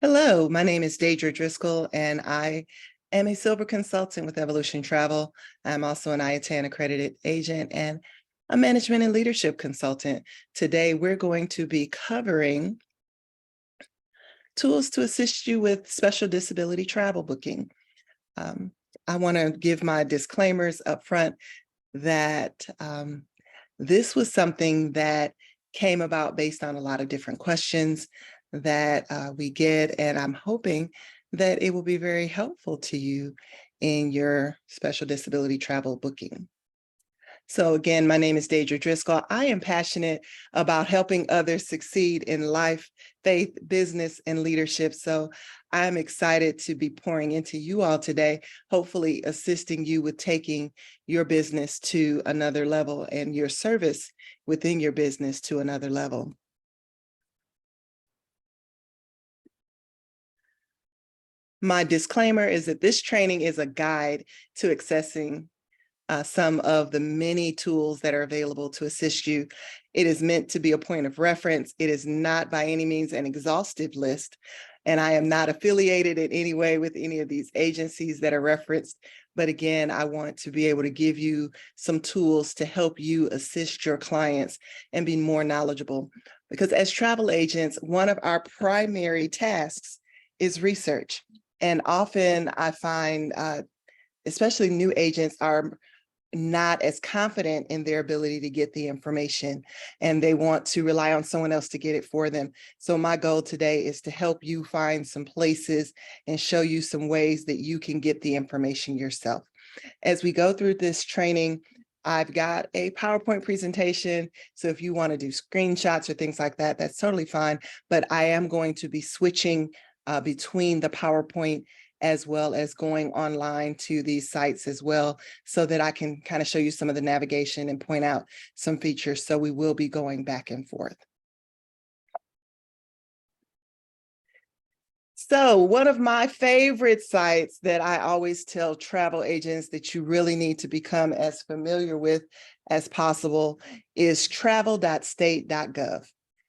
Hello, my name is Dadra Driscoll, and I am a silver consultant with Evolution Travel. I'm also an IATAN accredited agent and a management and leadership consultant. Today, we're going to be covering tools to assist you with special disability travel booking. I want to give my disclaimers up front that this was something that came about based on a lot of different questions that we get, and I'm hoping that it will be very helpful to you in your special disability travel booking. So again, my name is Dadra Driscoll. I am passionate about helping others succeed in life, faith, business, and leadership. So I'm excited to be pouring into you all today, hopefully assisting you with taking your business to another level and your service within your business to another level. My disclaimer is that this training is a guide to accessing some of the many tools that are available to assist you. It is meant to be a point of reference. It is not by any means an exhaustive list, and I am not affiliated in any way with any of these agencies that are referenced. But again, I want to be able to give you some tools to help you assist your clients and be more knowledgeable. Because as travel agents, one of our primary tasks is research. And often I find, especially new agents, are not as confident in their ability to get the information, and they want to rely on someone else to get it for them. So my goal today is to help you find some places and show you some ways that you can get the information yourself. As we go through this training, I've got a PowerPoint presentation. So if you want to do screenshots or things like that, that's totally fine. But I am going to be switching between the PowerPoint as well as going online to these sites as well, so that I can kind of show you some of the navigation and point out some features. So we will be going back and forth. So one of my favorite sites that I always tell travel agents that you really need to become as familiar with as possible is travel.state.gov.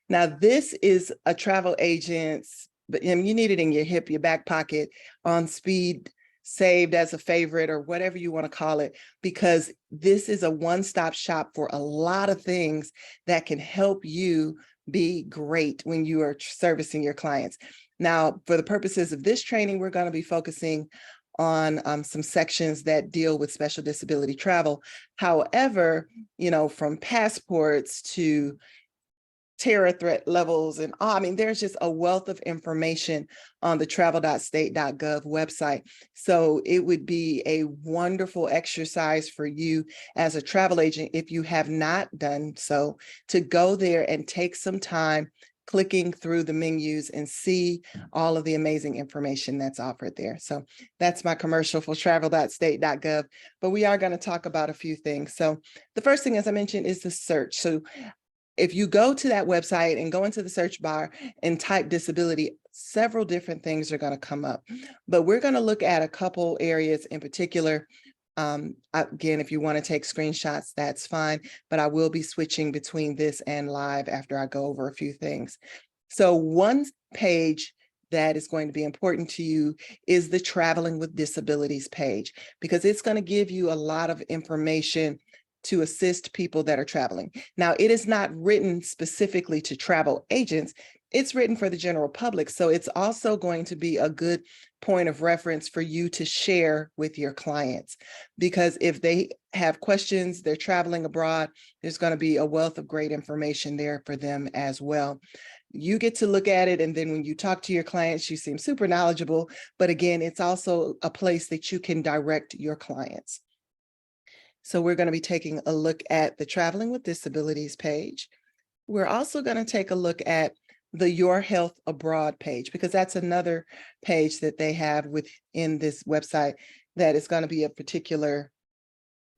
Now, this is a travel agent's, but you need it in your hip, your back pocket, on speed, saved as a favorite, or whatever you want to call it, because this is a one-stop shop for a lot of things that can help you be great when you are servicing your clients. Now, for the purposes of this training, we're going to be focusing on some sections that deal with special disability travel. However, from passports to terror threat levels and I mean, there's just a wealth of information on the travel.state.gov website. So it would be a wonderful exercise for you as a travel agent, if you have not done so, to go there and take some time clicking through the menus and see all of the amazing information that's offered there. So that's my commercial for travel.state.gov, but we are going to talk about a few things. So the first thing, as I mentioned, is the search. So if you go to that website and go into the search bar and type disability, several different things are going to come up. But we're going to look at a couple areas in particular. Again, if you want to take screenshots, that's fine, but I will be switching between this and live after I go over a few things. So one page that is going to be important to you is the Traveling with Disabilities page, because it's going to give you a lot of information to assist people that are traveling. Now, it is not written specifically to travel agents. It's written for the general public. So it's also going to be a good point of reference for you to share with your clients, because if they have questions, they're traveling abroad, there's going to be a wealth of great information there for them as well. You get to look at it, and then when you talk to your clients, you seem super knowledgeable. But again, it's also a place that you can direct your clients. So we're going to be taking a look at the Traveling with Disabilities page. We're also going to take a look at the Your Health Abroad page, because that's another page that they have within this website that is going to be of particular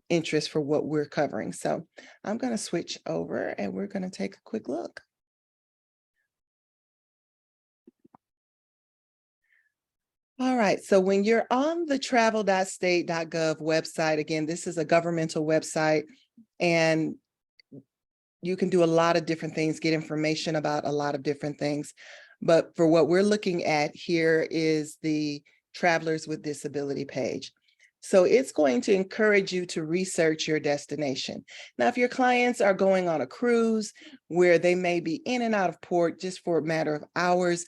interest for what we're covering. So I'm going to switch over and we're going to take a quick look. All right, so when you're on the travel.state.gov website, again, this is a governmental website, and you can do a lot of different things, get information about a lot of different things. But for what we're looking at here is the Travelers with Disability page. So it's going to encourage you to research your destination. Now, if your clients are going on a cruise where they may be in and out of port just for a matter of hours,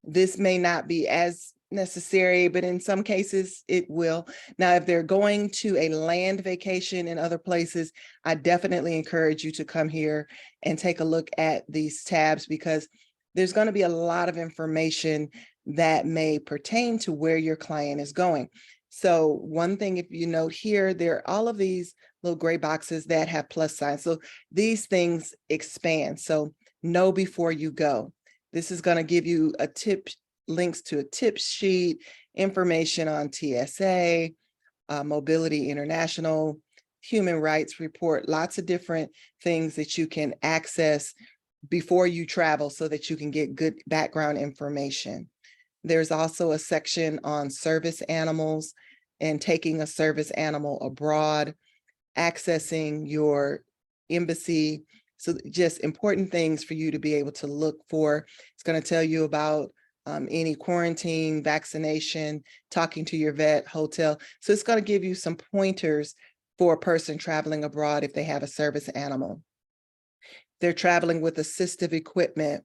this may not be as necessary, but in some cases it will. Now, if they're going to a land vacation in other places, I definitely encourage you to come here and take a look at these tabs, because there's going to be a lot of information that may pertain to where your client is going. So one thing, if you note here, there are all of these little gray boxes that have plus signs. So these things expand. So know before you go. This is going to give you a tip, links to a tip sheet, information on TSA, Mobility International, Human Rights Report, lots of different things that you can access before you travel so that you can get good background information. There's also a section on service animals and taking a service animal abroad, accessing your embassy. So just important things for you to be able to look for. It's going to tell you about any quarantine, vaccination, talking to your vet, hotel. So it's going to give you some pointers for a person traveling abroad if they have a service animal. They're traveling with assistive equipment.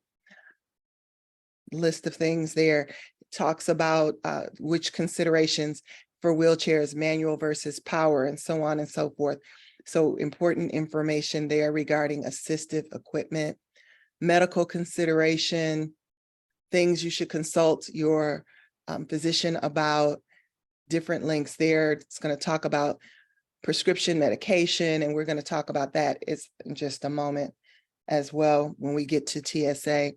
List of things there. It talks about which considerations for wheelchairs, manual versus power, and so on and so forth. So important information there regarding assistive equipment, medical consideration, things you should consult your physician about, different links there. It's going to talk about prescription medication, and we're going to talk about that in just a moment as well when we get to TSA.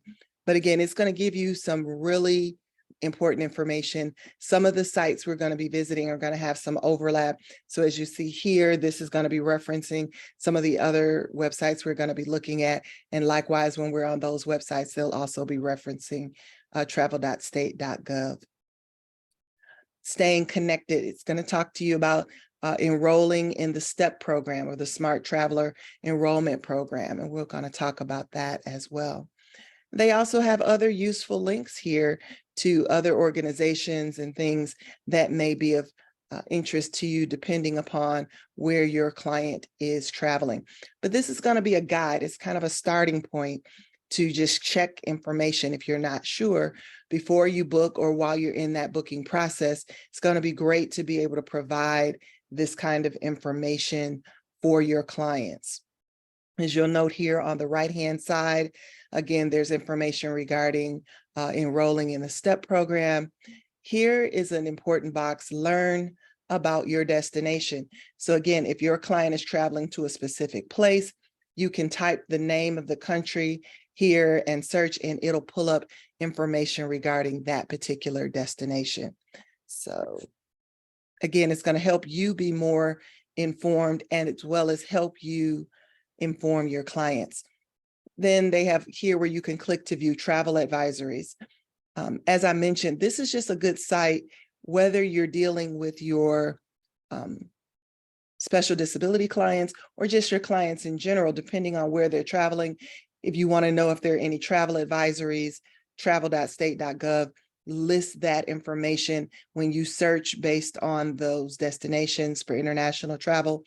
But again, it's going to give you some really important information. Some of the sites we're going to be visiting are going to have some overlap. So as you see here, this is going to be referencing some of the other websites we're going to be looking at. And likewise, when we're on those websites, they'll also be referencing travel.state.gov. Staying connected, it's going to talk to you about enrolling in the STEP program, or the Smart Traveler Enrollment Program. And we're going to talk about that as well. They also have other useful links here to other organizations and things that may be of interest to you depending upon where your client is traveling. But this is going to be a guide. It's kind of a starting point to just check information if you're not sure before you book or while you're in that booking process. It's going to be great to be able to provide this kind of information for your clients. As you'll note here on the right-hand side, again, there's information regarding enrolling in the STEP program. Here is an important box, learn about your destination. So again, if your client is traveling to a specific place, you can type the name of the country here and search, and it'll pull up information regarding that particular destination. So again, it's going to help you be more informed, and as well as help you inform your clients. Then they have here where you can click to view travel advisories. As I mentioned, this is just a good site, whether you're dealing with your special disability clients or just your clients in general, depending on where they're traveling. If you want to know if there are any travel advisories, travel.state.gov lists that information. When you search based on those destinations for international travel,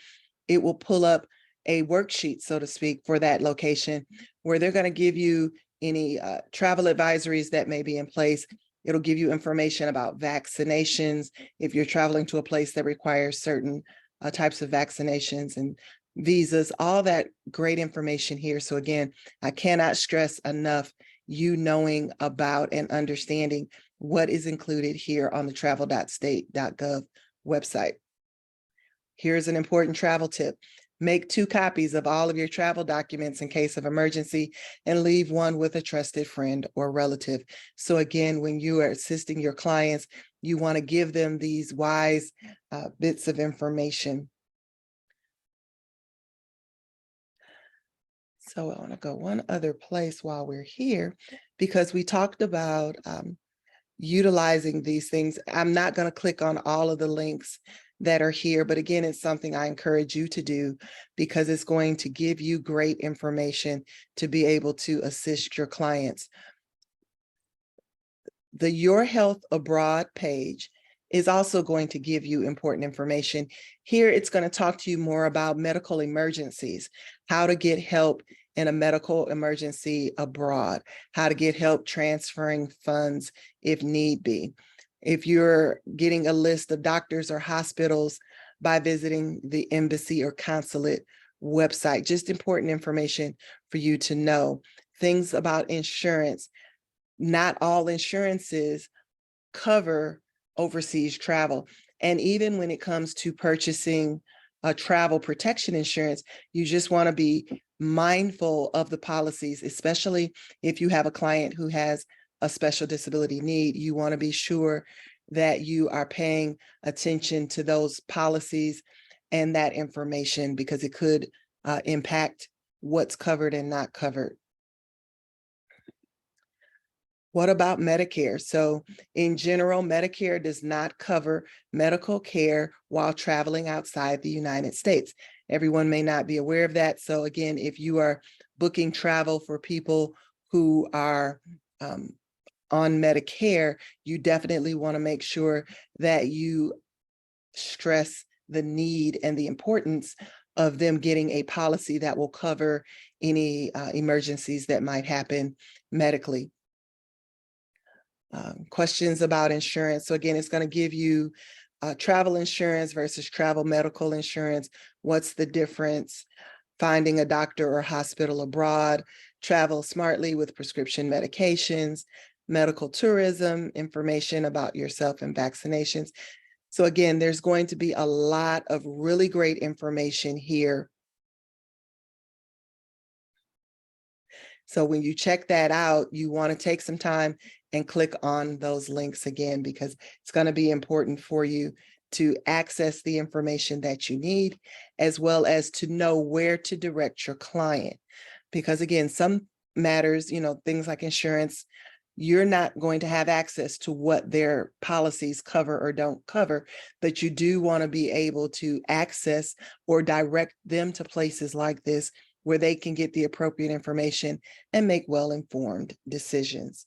it will pull up a worksheet, so to speak, for that location, where they're going to give you any travel advisories that may be in place. It'll give you information about vaccinations, if you're traveling to a place that requires certain types of vaccinations and visas, all that great information here. So again, I cannot stress enough you knowing about and understanding what is included here on the travel.state.gov website. Here's an important travel tip. Make 2 copies of all of your travel documents in case of emergency, and leave one with a trusted friend or relative. So again, when you are assisting your clients, you want to give them these wise bits of information. So I want to go one other place while we're here, because we talked about utilizing these things. I'm not going to click on all of the links that are here, but again, it's something I encourage you to do, because it's going to give you great information to be able to assist your clients. The Your Health Abroad page is also going to give you important information. Here, it's going to talk to you more about medical emergencies, how to get help in a medical emergency abroad, how to get help transferring funds if need be. If you're getting a list of doctors or hospitals by visiting the embassy or consulate website, just important information for you to know. Things about insurance. Not all insurances cover overseas travel. And even when it comes to purchasing a travel protection insurance, you just want to be mindful of the policies, especially if you have a client who has a special disability need. You want to be sure that you are paying attention to those policies and that information, because it could impact what's covered and not covered. What about Medicare? So in general, Medicare does not cover medical care while traveling outside the United States. Everyone may not be aware of that. So again, if you are booking travel for people who are on Medicare, you definitely want to make sure that you stress the need and the importance of them getting a policy that will cover any emergencies that might happen medically. Questions about insurance. So again, it's going to give you travel insurance versus travel medical insurance. What's the difference? Finding a doctor or hospital abroad, travel smartly with prescription medications, medical tourism, information about yourself and vaccinations. So again, there's going to be a lot of really great information here. So when you check that out, you want to take some time and click on those links again, because it's going to be important for you to access the information that you need, as well as to know where to direct your client. Because again, some matters, things like insurance, you're not going to have access to what their policies cover or don't cover, but you do want to be able to access or direct them to places like this where they can get the appropriate information and make well-informed decisions.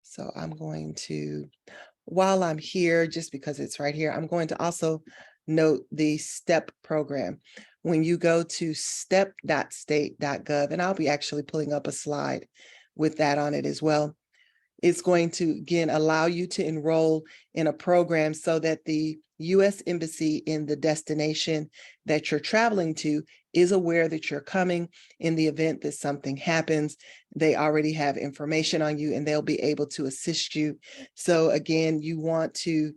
So I'm going to, while I'm here, just because it's right here, I'm going to also note the STEP program. When you go to step.state.gov, and I'll be actually pulling up a slide with that on it as well, it's going to, again, allow you to enroll in a program so that the U.S. Embassy in the destination that you're traveling to is aware that you're coming. In the event that something happens, they already have information on you and they'll be able to assist you. So again, you want to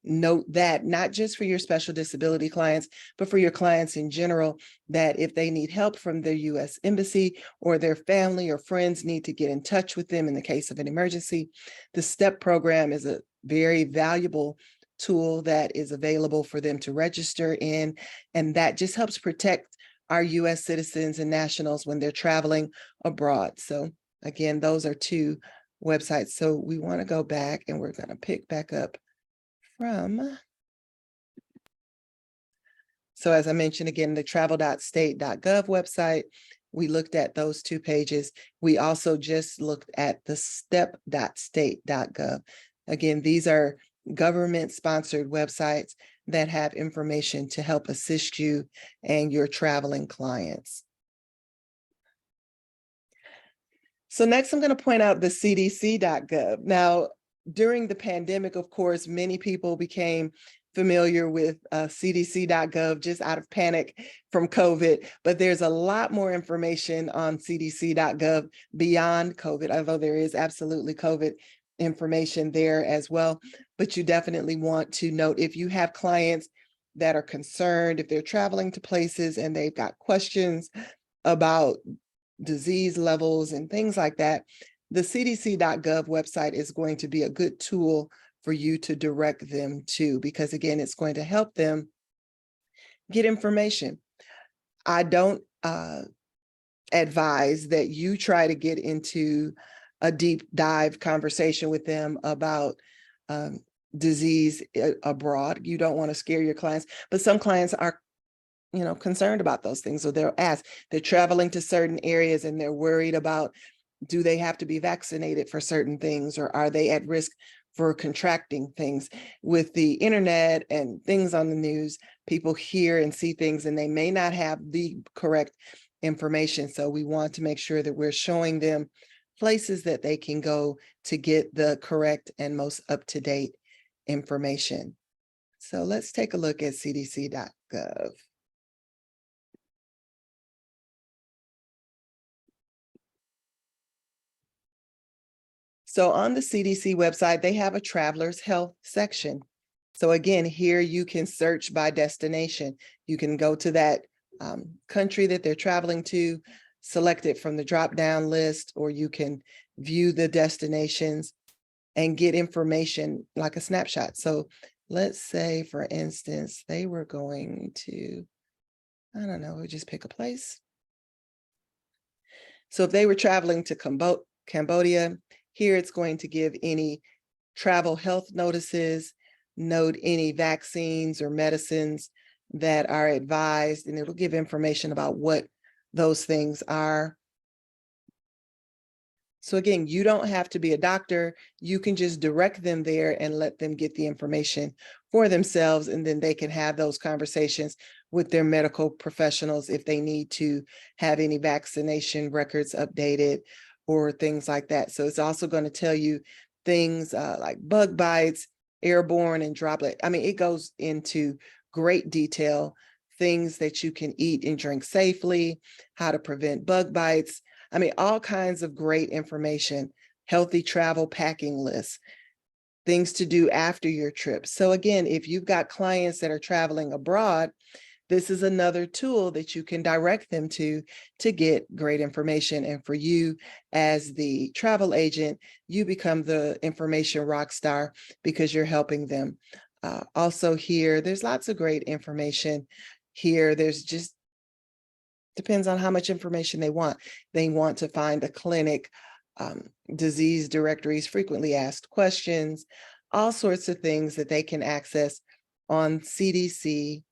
note that, not just for your special disability clients, but for your clients in general, that if they need help from their U.S. Embassy or their family or friends need to get in touch with them in the case of an emergency, the STEP program is a very valuable tool that is available for them to register in. And that just helps protect our U.S. citizens and nationals when they're traveling abroad. So again, those are two websites. So we want to go back and we're going to pick back up from. So as I mentioned, again, the travel.state.gov website, we looked at those two pages. We also just looked at the step.state.gov. Again, these are government-sponsored websites that have information to help assist you and your traveling clients. So next, I'm going to point out the cdc.gov. Now, during the pandemic, of course, many people became familiar with cdc.gov just out of panic from COVID, but there's a lot more information on cdc.gov beyond COVID, although there is absolutely COVID information there as well. But you definitely want to note, if you have clients that are concerned, if they're traveling to places and they've got questions about disease levels and things like that, the cdc.gov website is going to be a good tool for you to direct them to, because again, it's going to help them get information. I don't advise that you try to get into a deep dive conversation with them about disease abroad. You don't want to scare your clients, but some clients are concerned about those things. So they'll ask, they're traveling to certain areas and they're worried about Do they have to be vaccinated for certain things, or are they at risk for contracting things? With the internet and things on the news, people hear and see things and they may not have the correct information. So we want to make sure that we're showing them places that they can go to get the correct and most up-to-date information. So let's take a look at cdc.gov. So on the CDC website, they have a traveler's health section. So again, here you can search by destination. You can go to that country that they're traveling to, select it from the drop-down list, or you can view the destinations and get information like a snapshot. So let's say, for instance, they were going to, I don't know, we'll just pick a place. So if they were traveling to Cambodia, here it's going to give any travel health notices, note any vaccines or medicines that are advised, and it'll give information about what those things are. So again, you don't have to be a doctor. You can just direct them there and let them get the information for themselves, and then they can have those conversations with their medical professionals if they need to have any vaccination records updated or things like that. So it's also going to tell you things like bug bites, airborne and droplet. I mean, it goes into great detail, things that you can eat and drink safely, how to prevent bug bites. I mean, all kinds of great information, healthy travel packing lists, things to do after your trip. So again, if you've got clients that are traveling abroad, this is another tool that you can direct them to get great information. And for you as the travel agent, you become the information rock star because you're helping them. Also here, there's lots of great information here. There's just, depends on how much information they want. They want to find a clinic, disease directories, frequently asked questions, all sorts of things that they can access on cdc.gov.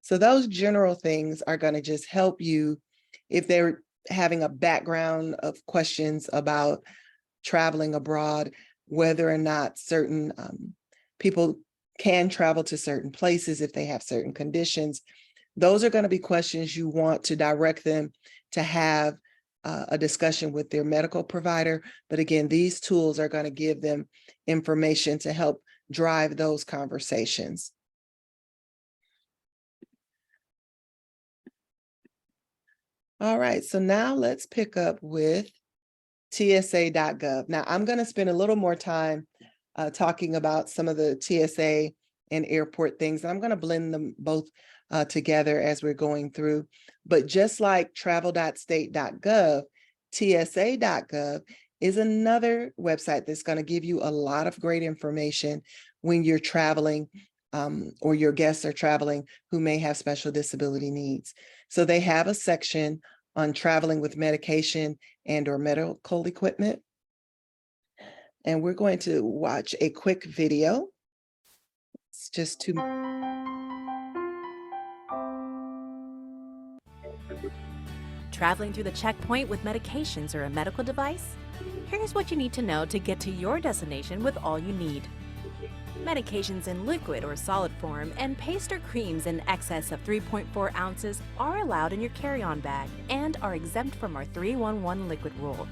So those general things are going to just help you if they're having a background of questions about traveling abroad, whether or not certain people can travel to certain places if they have certain conditions. Those are going to be questions you want to direct them to have a discussion with their medical provider. But again, these tools are going to give them information to help drive those conversations. All right, so now let's pick up with TSA.gov. Now I'm going to spend a little more time talking about some of the TSA and airport things, and I'm going to blend them both together as we're going through. But just like travel.state.gov, TSA.gov is another website that's going to give you a lot of great information when you're traveling or your guests are traveling who may have special disability needs. So they have a section on traveling with medication and or medical equipment. And we're going to watch a quick video. It's just 2 minutes. Traveling through the checkpoint with medications or a medical device? Here's what you need to know to get to your destination with all you need. Medications in liquid or solid form and paste or creams in excess of 3.4 ounces are allowed in your carry-on bag and are exempt from our 3-1-1 liquid rule.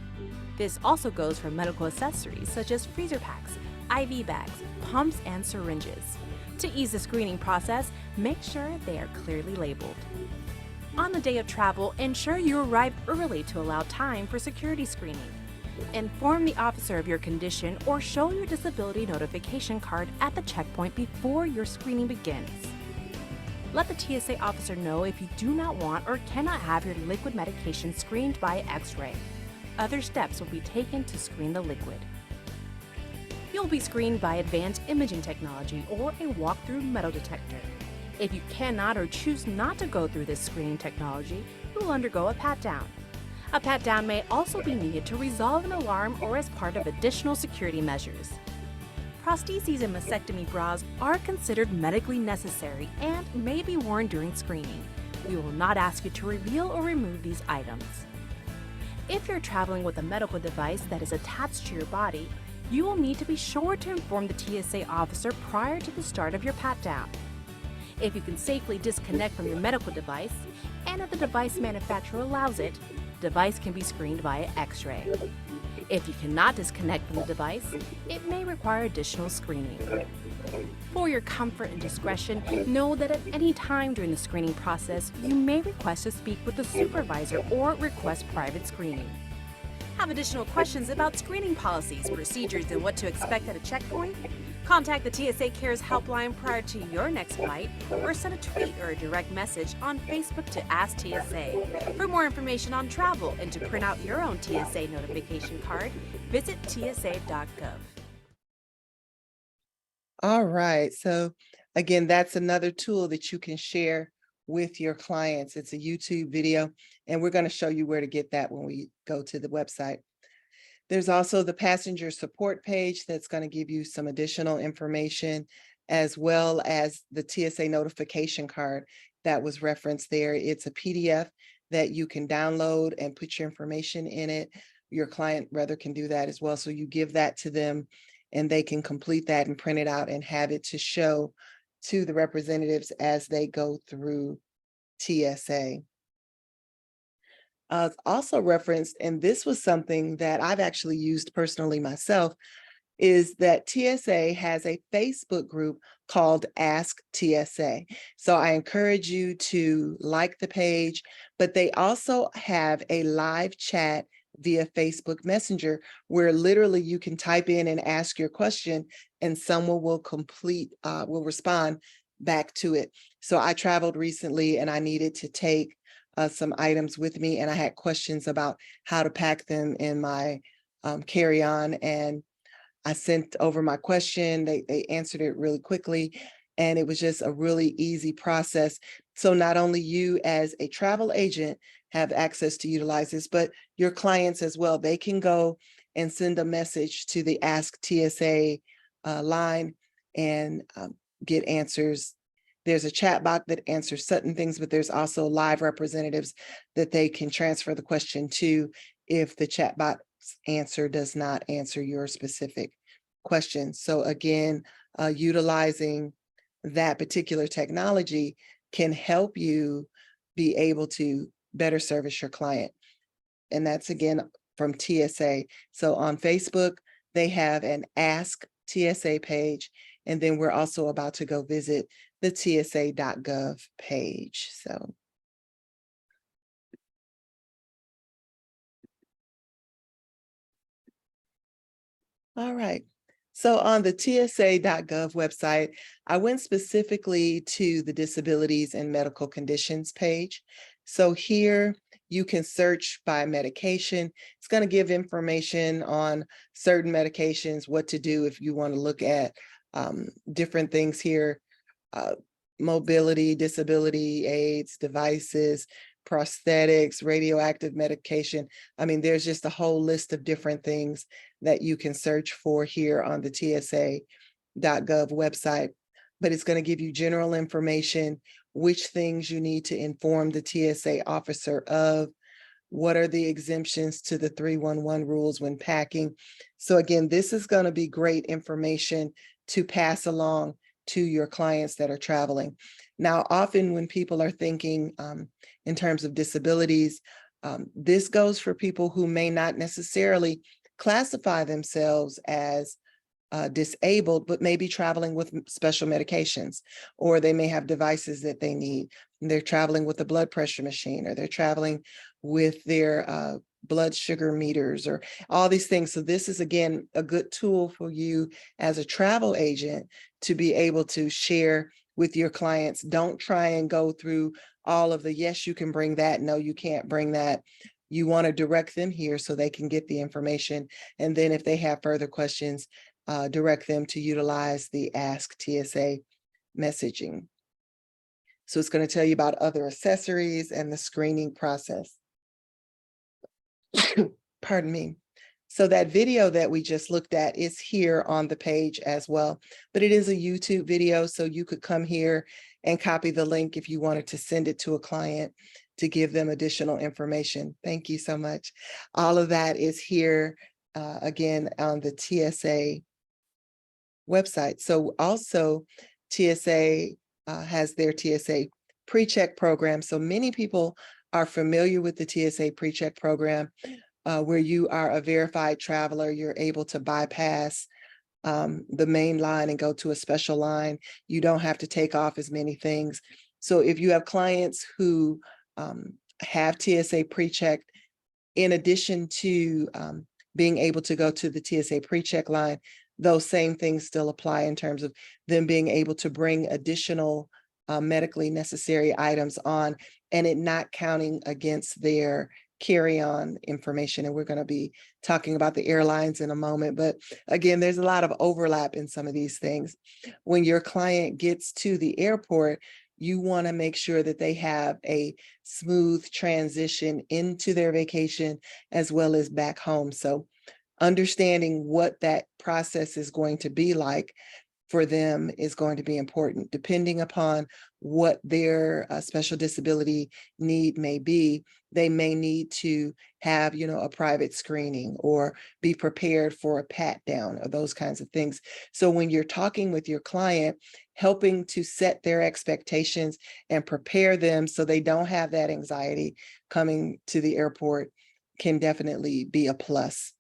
This also goes for medical accessories such as freezer packs, IV bags, pumps, and syringes. To ease the screening process, make sure they are clearly labeled. On the day of travel, ensure you arrive early to allow time for security screening. Inform the officer of your condition or show your disability notification card at the checkpoint before your screening begins. Let the TSA officer know if you do not want or cannot have your liquid medication screened by X-ray. Other steps will be taken to screen the liquid. You'll be screened by advanced imaging technology or a walk-through metal detector. If you cannot or choose not to go through this screening technology, you will undergo a pat-down. A pat-down may also be needed to resolve an alarm or as part of additional security measures. Prostheses and mastectomy bras are considered medically necessary and may be worn during screening. We will not ask you to reveal or remove these items. If you're traveling with a medical device that is attached to your body, you will need to be sure to inform the TSA officer prior to the start of your pat-down. If you can safely disconnect from your medical device, and if the device manufacturer allows it, the device can be screened via X-ray. If you cannot disconnect from the device, it may require additional screening. For your comfort and discretion, know that at any time during the screening process, you may request to speak with the supervisor or request private screening. Have additional questions about screening policies, procedures, and what to expect at a checkpoint? Contact the TSA Cares helpline prior to your next flight, or send a tweet or a direct message on Facebook to Ask TSA. For more information on travel and to print out your own TSA notification card, visit tsa.gov. All right. So again, that's another tool that you can share with your clients. It's a YouTube video, and we're going to show you where to get that when we go to the website. There's also the passenger support page that's going to give you some additional information, as well as the TSA notification card that was referenced there. It's a PDF that you can download and put your information in it. Your client rather can do that as well. So you give that to them and they can complete that and print it out and have it to show to the representatives as they go through TSA. Also referenced, and this was something that I've actually used personally myself, is that TSA has a Facebook group called Ask TSA. So I encourage you to like the page, but they also have a live chat via Facebook Messenger, where literally you can type in and ask your question and someone will respond back to it. So I traveled recently and I needed to take some items with me, and I had questions about how to pack them in my carry-on, and I sent over my question. They answered it really quickly, and it was just a really easy process. So not only you as a travel agent have access to utilize this, but your clients as well. They can go and send a message to the Ask TSA line and get answers. There's a chat bot that answers certain things, but there's also live representatives that they can transfer the question to if the chat bot's answer does not answer your specific question. So again, utilizing that particular technology can help you be able to better service your client. And that's again from TSA. So on Facebook, they have an Ask TSA page, and then we're also about to go visit the tsa.gov page. So all right. So on the tsa.gov website, I went specifically to the disabilities and medical conditions page. So here you can search by medication. It's going to give information on certain medications, what to do if you want to look at different things here. Mobility, disability aids, devices, prosthetics, radioactive medication. I mean, there's just a whole list of different things that you can search for here on the tsa.gov website, but it's going to give you general information, which things you need to inform the TSA officer of, what are the exemptions to the 311 rules when packing. So again, this is going to be great information to pass along to your clients that are traveling. Now, often when people are thinking in terms of disabilities, this goes for people who may not necessarily classify themselves as disabled, but may be traveling with special medications, or they may have devices that they need. They're traveling with a blood pressure machine, or they're traveling with their blood sugar meters, or all these things. So this is, again, a good tool for you as a travel agent to be able to share with your clients. Don't try and go through all of the, yes, you can bring that, no, you can't bring that. You want to direct them here so they can get the information. And then if they have further questions, direct them to utilize the Ask TSA messaging. So it's going to tell you about other accessories and the screening process. Pardon me. So that video that we just looked at is here on the page as well, but it is a YouTube video. So you could come here and copy the link if you wanted to send it to a client to give them additional information. Thank you so much. All of that is here again on the TSA website. So also TSA has their TSA pre-check program. So many people are familiar with the TSA pre-check program, where you are a verified traveler, you're able to bypass the main line and go to a special line. You don't have to take off as many things. So if you have clients who have TSA pre-checked, in addition to being able to go to the TSA pre-check line, those same things still apply in terms of them being able to bring additional medically necessary items on, and it not counting against their carry-on information. And we're going to be talking about the airlines in a moment. But again, there's a lot of overlap in some of these things. When your client gets to the airport, you want to make sure that they have a smooth transition into their vacation as well as back home. So understanding what that process is going to be like for them is going to be important. Depending upon what their special disability need may be, they may need to have, a private screening or be prepared for a pat down or those kinds of things. So when you're talking with your client, helping to set their expectations and prepare them so they don't have that anxiety coming to the airport can definitely be a plus.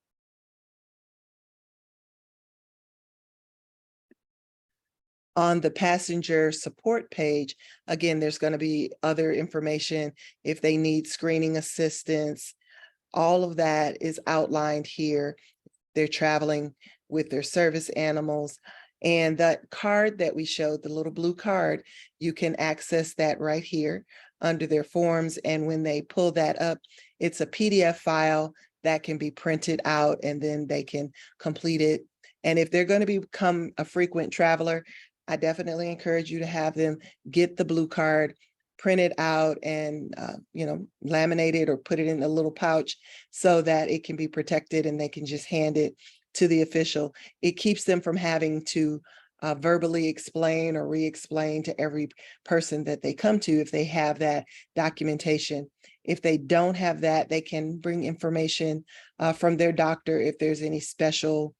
On the passenger support page, again, there's going to be other information if they need screening assistance. All of that is outlined here. They're traveling with their service animals. And that card that we showed, the little blue card, you can access that right here under their forms. And when they pull that up, it's a PDF file that can be printed out and then they can complete it. And if they're going to become a frequent traveler, I definitely encourage you to have them get the blue card, print it out and, laminate it or put it in a little pouch so that it can be protected and they can just hand it to the official. It keeps them from having to verbally explain or re-explain to every person that they come to if they have that documentation. If they don't have that, they can bring information from their doctor if there's any special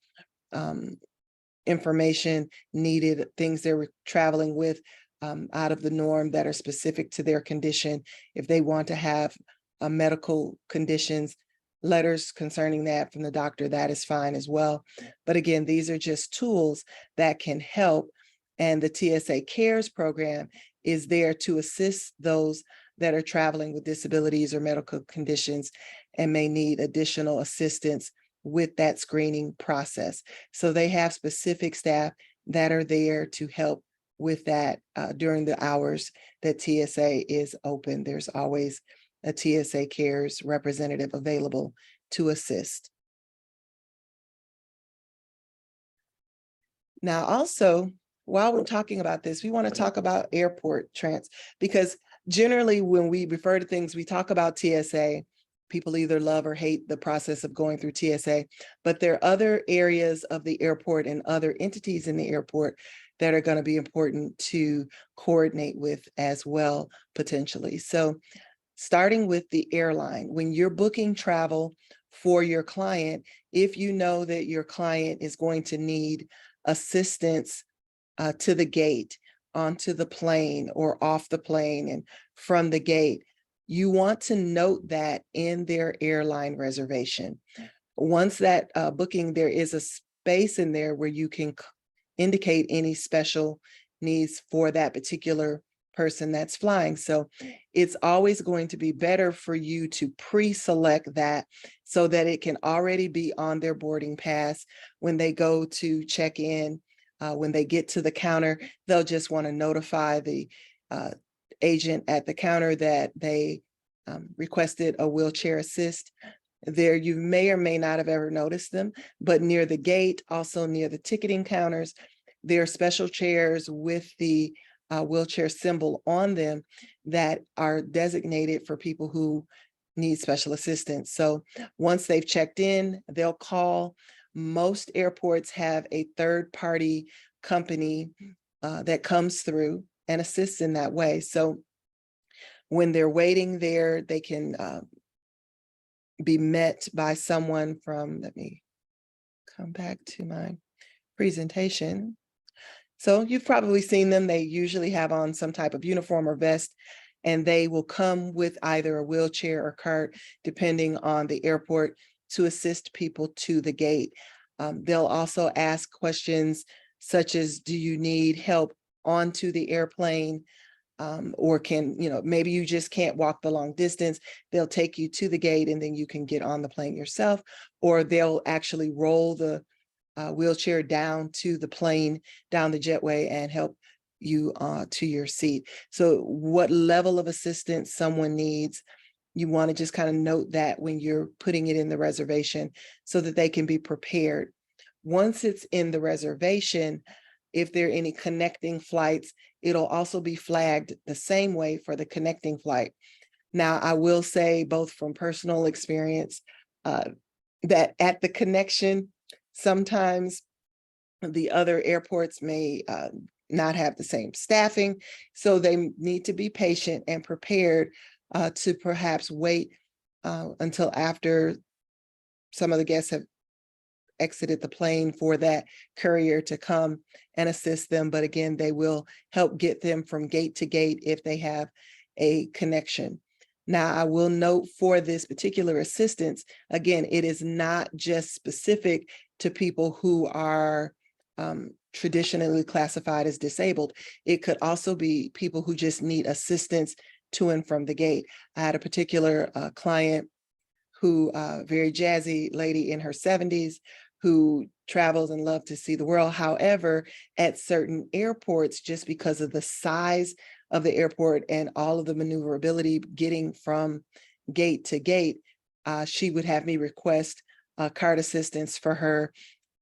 information needed, things they're traveling with out of the norm that are specific to their condition. If they want to have medical conditions, letters concerning that from the doctor, that is fine as well. But again, these are just tools that can help. And the TSA Cares program is there to assist those that are traveling with disabilities or medical conditions and may need additional assistance with that screening process. So they have specific staff that are there to help with that during the hours that TSA is open. There's always a TSA Cares representative available to assist. Now, also, while we're talking about this, we want to talk about airport trans, because generally when we refer to things, we talk about TSA. People either love or hate the process of going through TSA, but there are other areas of the airport and other entities in the airport that are going to be important to coordinate with as well, potentially. So starting with the airline, when you're booking travel for your client, if you know that your client is going to need assistance to the gate, onto the plane or off the plane and from the gate, you want to note that in their airline reservation. Once that booking, there is a space in there where you can indicate any special needs for that particular person that's flying. So it's always going to be better for you to pre-select that so that it can already be on their boarding pass. When they go to check in, when they get to the counter, they'll just want to notify the agent at the counter that they requested a wheelchair assist. There, you may or may not have ever noticed them, but near the gate, also near the ticketing counters, there are special chairs with the wheelchair symbol on them that are designated for people who need special assistance. So once they've checked in, they'll call. Most airports have a third-party company that comes through and assist in that way. So when they're waiting there, they can be met by someone from, let me come back to my presentation. So you've probably seen them. They usually have on some type of uniform or vest, and they will come with either a wheelchair or cart, depending on the airport, to assist people to the gate. They'll also ask questions such as, do you need help onto the airplane? Or can, maybe you just can't walk the long distance. They'll take you to the gate and then you can get on the plane yourself, or they'll actually roll the wheelchair down to the plane, down the jetway, and help you to your seat. So what level of assistance someone needs, you want to just kind of note that when you're putting it in the reservation so that they can be prepared. Once it's in the reservation, if there are any connecting flights, it'll also be flagged the same way for the connecting flight. Now, I will say, both from personal experience, that at the connection, sometimes the other airports may not have the same staffing, so they need to be patient and prepared to perhaps wait until after some of the guests have exited the plane for that courier to come and assist them. But again, they will help get them from gate to gate if they have a connection. Now, I will note for this particular assistance, again, it is not just specific to people who are traditionally classified as disabled. It could also be people who just need assistance to and from the gate. I had a particular client who, very jazzy lady in her 70s, who travels and loves to see the world. However, at certain airports, just because of the size of the airport and all of the maneuverability getting from gate to gate, she would have me request cart assistance for her.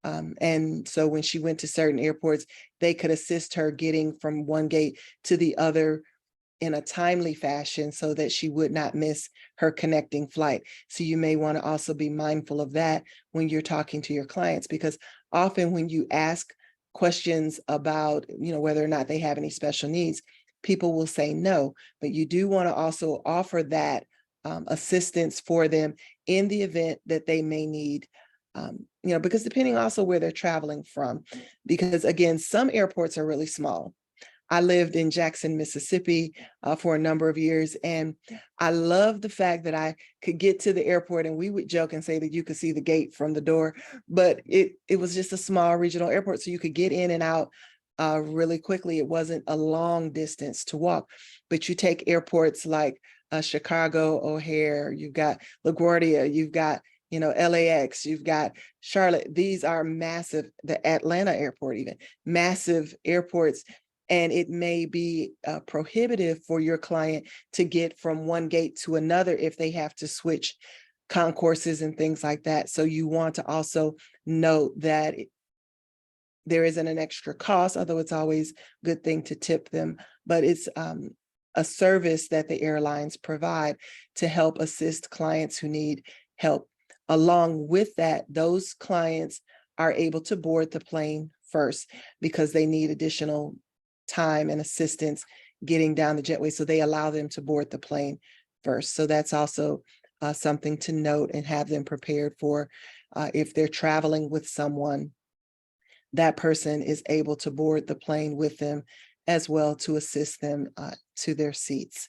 And so when she went to certain airports, they could assist her getting from one gate to the other in a timely fashion so that she would not miss her connecting flight. So you may want to also be mindful of that when you're talking to your clients, because often when you ask questions about, whether or not they have any special needs, people will say no, but you do want to also offer that assistance for them in the event that they may need, because depending also where they're traveling from, because again, some airports are really small. I lived in Jackson, Mississippi for a number of years, and I love the fact that I could get to the airport, and we would joke and say that you could see the gate from the door, but it was just a small regional airport, so you could get in and out really quickly. It wasn't a long distance to walk. But you take airports like Chicago O'Hare, you've got LaGuardia, you've got LAX, you've got Charlotte. These are massive, the Atlanta airport even, massive airports. And it may be prohibitive for your client to get from one gate to another if they have to switch concourses and things like that. So you want to also note that there isn't an extra cost, although it's always a good thing to tip them, but it's a service that the airlines provide to help assist clients who need help. Along with that, those clients are able to board the plane first because they need additional time and assistance getting down the jetway. So they allow them to board the plane first. So that's also something to note and have them prepared for. If they're traveling with someone, that person is able to board the plane with them as well to assist them to their seats.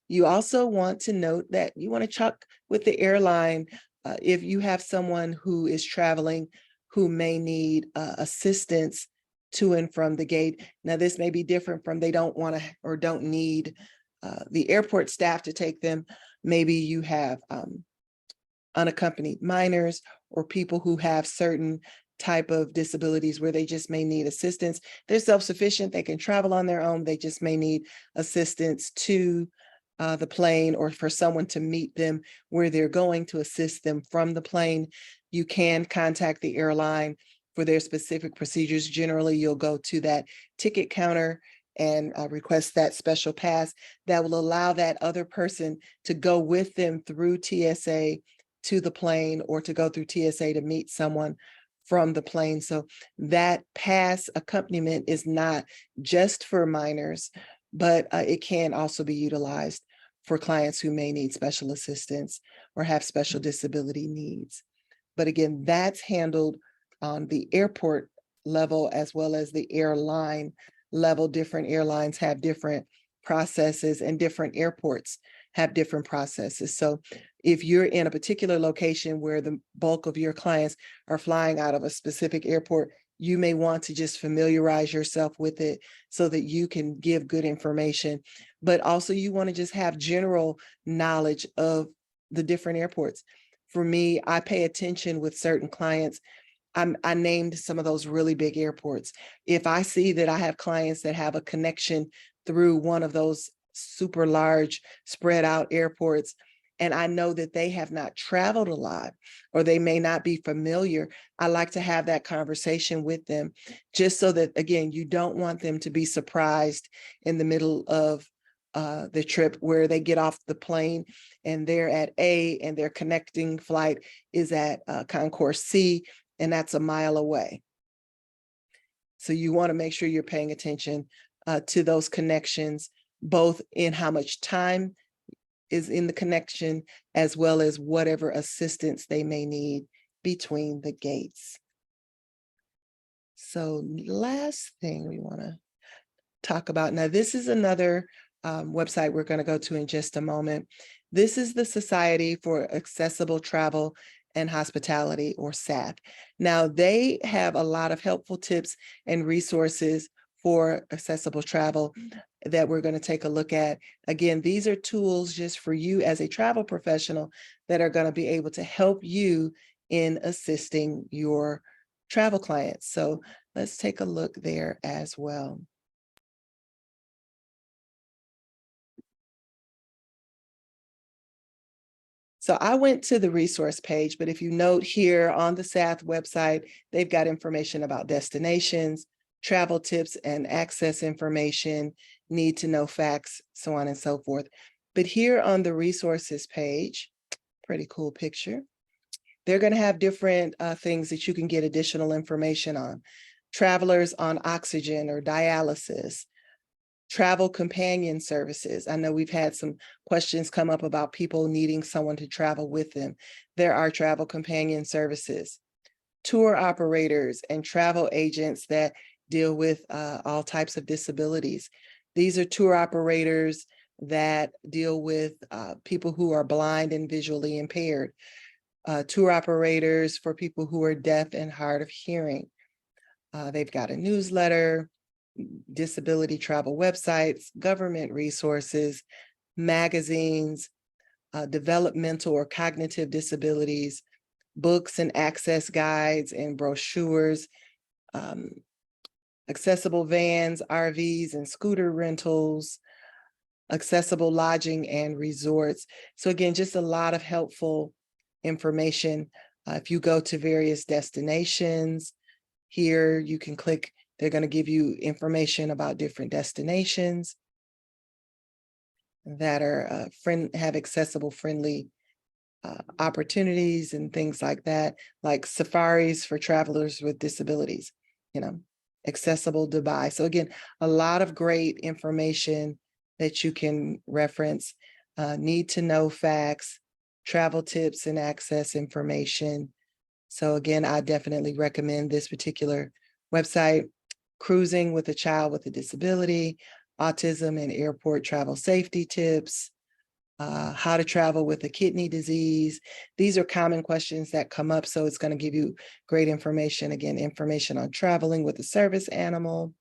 You also want to note that you want to check with the airline if you have someone who is traveling who may need assistance to and from the gate. Now, this may be different from they don't want to or don't need the airport staff to take them. Maybe you have unaccompanied minors or people who have certain type of disabilities where they just may need assistance. They're self-sufficient, they can travel on their own, they just may need assistance to the plane or for someone to meet them where they're going to assist them from the plane. You can contact the airline for their specific procedures. Generally, you'll go to that ticket counter and request that special pass that will allow that other person to go with them through TSA to the plane or to go through TSA to meet someone from the plane. So that pass accompaniment is not just for minors, but it can also be utilized for clients who may need special assistance or have special disability needs. But again, that's handled on the airport level as well as the airline level. Different airlines have different processes and different airports have different processes. So if you're in a particular location where the bulk of your clients are flying out of a specific airport, you may want to just familiarize yourself with it so that you can give good information. But also you want to just have general knowledge of the different airports. For me, I pay attention with certain clients. I named some of those really big airports. If I see that I have clients that have a connection through one of those super large spread out airports, and I know that they have not traveled a lot or they may not be familiar, I like to have that conversation with them just so that, again, you don't want them to be surprised in the middle of the trip where they get off the plane and they're at A and their connecting flight is at Concourse C, and that's a mile away. So you want to make sure you're paying attention to those connections, both in how much time is in the connection, as well as whatever assistance they may need between the gates. So last thing we want to talk about. Now, this is another website we're going to go to in just a moment. This is the Society for Accessible Travel and Hospitality, or SATH. Now, they have a lot of helpful tips and resources for accessible travel that we're going to take a look at. Again, these are tools just for you as a travel professional that are going to be able to help you in assisting your travel clients. So let's take a look there as well. So I went to the resource page, but if you note here on the SATH website, they've got information about destinations, travel tips and access information, need to know facts, so on and so forth. But here on the resources page, pretty cool picture, they're going to have different things that you can get additional information on. Travelers on oxygen or dialysis, travel companion services. I know we've had some questions come up about people needing someone to travel with them. There are travel companion services, tour operators and travel agents that deal with all types of disabilities. These are tour operators that deal with people who are blind and visually impaired, tour operators for people who are deaf and hard of hearing. They've got a newsletter, disability travel websites, government resources, magazines, developmental or cognitive disabilities, books and access guides and brochures, accessible vans, RVs and scooter rentals, accessible lodging and resorts. So again, just a lot of helpful information. If you go to various destinations, here you can click, they're going to give you information about different destinations that are have accessible, friendly opportunities and things like that, like safaris for travelers with disabilities, accessible Dubai. So again, a lot of great information that you can reference, need to know facts, travel tips and access information. So again, I definitely recommend this particular website. Cruising with a child with a disability, autism and airport travel safety tips, how to travel with a kidney disease. These are common questions that come up, so it's going to give you great information. Again, information on traveling with a service animal,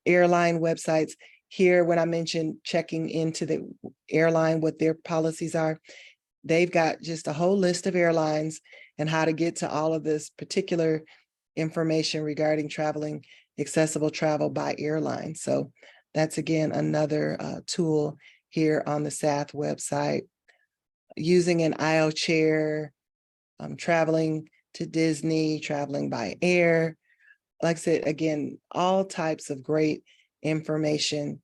airline websites. Here, when I mentioned checking into the airline, what their policies are, they've got just a whole list of airlines and how to get to all of this particular information regarding traveling, accessible travel by airline. So that's, again, another tool here on the SATH website. Using an aisle chair, traveling to Disney, traveling by air. Like I said, again, all types of great information.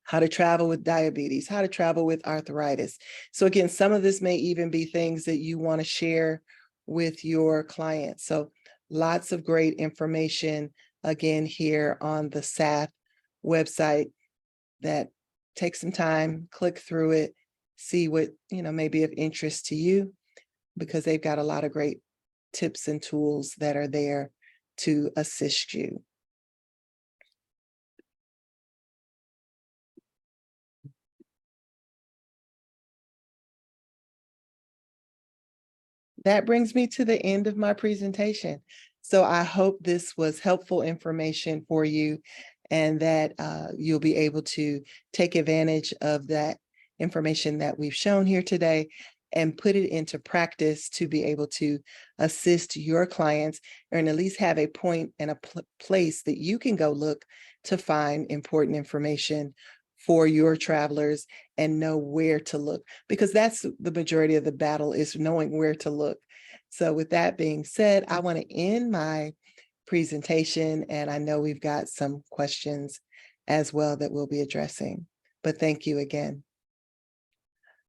How to travel with diabetes, how to travel with arthritis. So again, some of this may even be things that you want to share with your clients. So lots of great information again here on the SAF website that take some time, click through it, see what, may be of interest to you, because they've got a lot of great tips and tools that are there to assist you. That brings me to the end of my presentation. So I hope this was helpful information for you, and that you'll be able to take advantage of that information that we've shown here today and put it into practice to be able to assist your clients, and at least have a point and a place that you can go look to find important information for your travelers and know where to look, because that's the majority of the battle, is knowing where to look. So with that being said, I want to end my presentation, and I know we've got some questions as well that we'll be addressing, but thank you again.